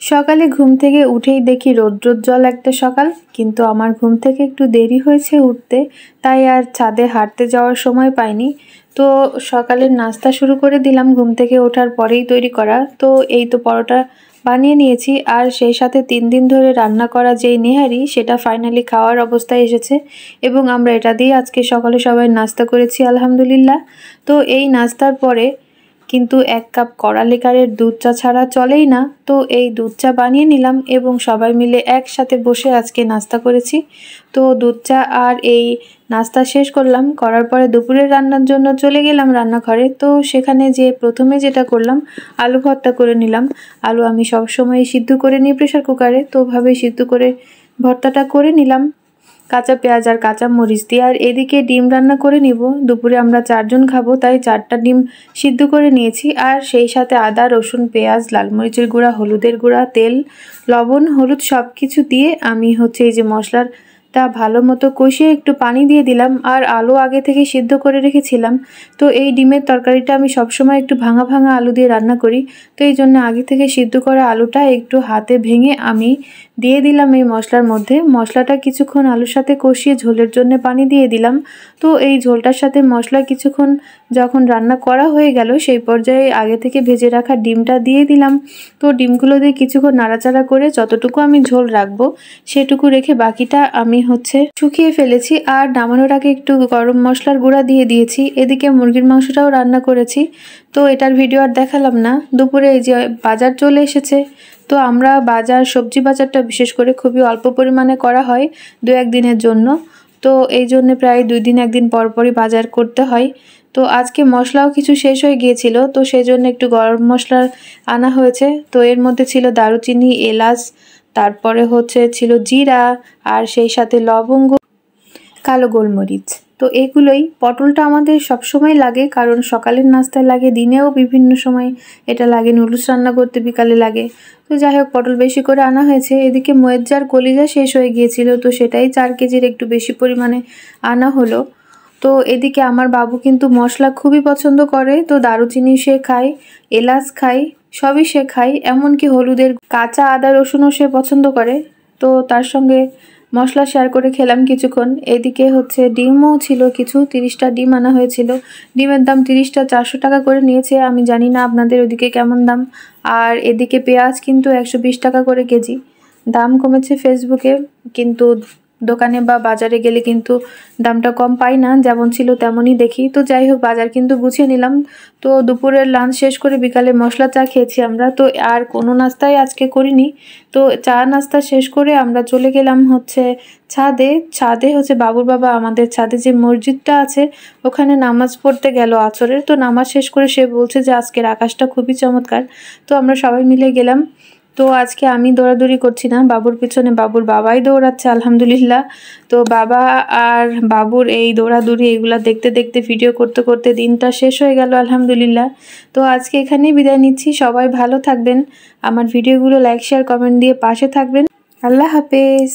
সকালে ঘুম থেকে উঠেই দেখি রৌদ্রোজ্জ্বল একটা সকাল, কিন্তু আমার ঘুম থেকে একটু দেরি হয়েছে উঠতে, তাই আর ছাদে হাঁটতে যাওয়ার সময় পাইনি। তো সকালের নাস্তা শুরু করে দিলাম ঘুম থেকে ওঠার পরেই তৈরি করা। তো এই তো পরোটা বানিয়ে নিয়েছি, আর সেই সাথে 3 দিন ধরে রান্না করা যেই নেহারি সেটা ফাইনালি খাওয়ার অবস্থায় এসেছে, এবং আমরা এটা দিয়ে আজকে সকালে সবাই নাস্তা করেছি আলহামদুলিল্লাহ। তো এই নাস্তার পরে কিন্তু 1 কাপ কড়া লিকারের দুধ চা ছাড়া চলেই না। তো এই দুধ চা বানিয়ে নিলাম এবং সবাই মিলে একসাথে বসে আজকে নাস্তা করেছি। তো দুধ চা আর এই নাস্তা শেষ করলাম, করার পরে দুপুরের রান্নার জন্য চলে গেলাম রান্নাঘরে। তো সেখানে যে প্রথমে যেটা করলাম, আলু ভর্তা করে নিলাম। আলু আমি সবসময় সিদ্ধ করে নিই প্রেসার কুকারে, তো ওভাবে সিদ্ধ করে ভর্তাটা করে নিলাম কাঁচা পেঁয়াজ আর কাঁচা মরিচ দিয়ে। আর এদিকে ডিম রান্না করে নিব, দুপুরে আমরা 4 জন খাবো, তাই 4টা ডিম সিদ্ধ করে নিয়েছি। আর সেই সাথে আদা, রসুন, পেঁয়াজ, লাল মরিচের গুঁড়া, হলুদের গুঁড়া, তেল, লবণ, হলুদ সব কিছু দিয়ে আমি এই যে মশলাটা ভালো মতো কষিয়ে একটু পানি দিয়ে দিলাম। আর আলু আগে থেকে সিদ্ধ করে রেখেছিলাম। তো এই ডিমের তরকারিটা আমি সবসময় একটু ভাঙা ভাঙা আলু দিয়ে রান্না করি, তো এই জন্য আগে থেকে সিদ্ধ করা আলুটা একটু হাতে ভেঙে আমি দিয়ে দিলাম এই মশলার মধ্যে। মশলাটা কিছুক্ষণ আলুর সাথে কষিয়ে ঝোলের জন্য পানি দিয়ে দিলাম। তো এই ঝোলটার সাথে মশলা কিছুক্ষণ যখন রান্না করা হয়ে গেল, সেই পর্যায়ে আগে থেকে ভেজে রাখা ডিমটা দিয়ে দিলাম। তো ডিমগুলো দিয়ে কিছুক্ষণ নাড়াচাড়া করে যতটুকু আমি ঝোল রাখবো সেটুকু রেখে বাকিটা আমি শুকিয়ে ফেলেছি। আর নামানোর আগে একটু গরম মশলার গুঁড়া দিয়ে দিয়েছি। এদিকে মুরগির মাংসটাও রান্না করেছি, তো এটার ভিডিও আর দেখালাম না। দুপুরে এই যে বাজার চলে এসেছে, তো আমরা সবজি বাজারটা বিশেষ করে খুবই অল্প পরিমাণে করা হয় 2-1 দিনের জন্য। তো এই জন্য প্রায় 2 দিন 1 দিন পর পরই বাজার করতে হয়। তো আজকে মশলাও কিছু শেষ হয়ে গিয়েছিল, তো সেই জন্য একটু গরম মশলা আনা হয়েছে। তো এর মধ্যে ছিল দারুচিনি, এলাচ, তারপরে ছিল জিরা, আর সেই সাথে লবঙ্গ, কালো গোলমরিচ। তো এগুলোই। পটলটা আমাদের সবসময় লাগে, কারণ সকালের নাস্তায় লাগে, দিনেও বিভিন্ন সময় এটা লাগে, নুডলস রান্না করতে বিকালে লাগে। তো যাই হোক, পটল বেশি করে আনা হয়েছে। এদিকে মোয়েজ্জার কলিজা শেষ হয়ে গিয়েছিল, তো সেটাই 4 কেজির একটু বেশি পরিমাণে আনা হলো। তো এদিকে আমার বাবু কিন্তু মশলা খুবই পছন্দ করে, তো দারুচিনি সে খায়, এলাচ খায়, সবই সে খায়, এমনকি হলুদের কাঁচা আদা রসুনও সে পছন্দ করে। তো তার সঙ্গে মশলা শেয়ার করে খেলাম কিছুক্ষণ। এদিকে ডিমও ছিল কিছু, 30টা ডিম আনা হয়েছিল। ডিমের দাম 30টা 400 টাকা করে নিয়েছে, আমি জানি না আপনাদের ওদিকে কেমন দাম। আর এদিকে পেঁয়াজ কিন্তু 120 টাকা করে কেজি। দাম কমেছে ফেসবুকে, কিন্তু দোকানে বা বাজারে গেলে কিন্তু দামটা কম পাই না, যেমন ছিল তেমনই দেখি। তো যাই হোক, বাজার কিন্তু গুছিয়ে নিলাম। তো দুপুরের লাঞ্চ শেষ করে বিকালে মশলা চা খেয়েছি আমরা। তো আর কোনো নাস্তাই আজকে করিনি। তো চা নাস্তা শেষ করে আমরা চলে গেলাম ছাদে। ছাদে বাবুর বাবা আমাদের ছাদে যে মসজিদটা আছে ওখানে নামাজ পড়তে গেল আসরের। তো নামাজ শেষ করে সে বলছে যে আজকের আকাশটা খুবই চমৎকার। তো আমরা সবাই মিলে গেলাম। তো আজকে আমি দৌড়াদৌড়ি করছি না, বাবুর পিছনে বাবুর বাবাই দৌড়াচ্ছে আলহামদুলিল্লাহ। তো বাবা আর বাবুর এই দৌড়াদৌড়ি এগুলা দেখতে দেখতে ভিডিও করতে করতে দিনটা শেষ হয়ে গেল আলহামদুলিল্লাহ। তো আজকে এখানেই বিদায় নিচ্ছি। সবাই ভালো থাকবেন, আমার ভিডিওগুলো লাইক শেয়ার কমেন্ট দিয়ে পাশে থাকবেন। আল্লাহ হাফেজ।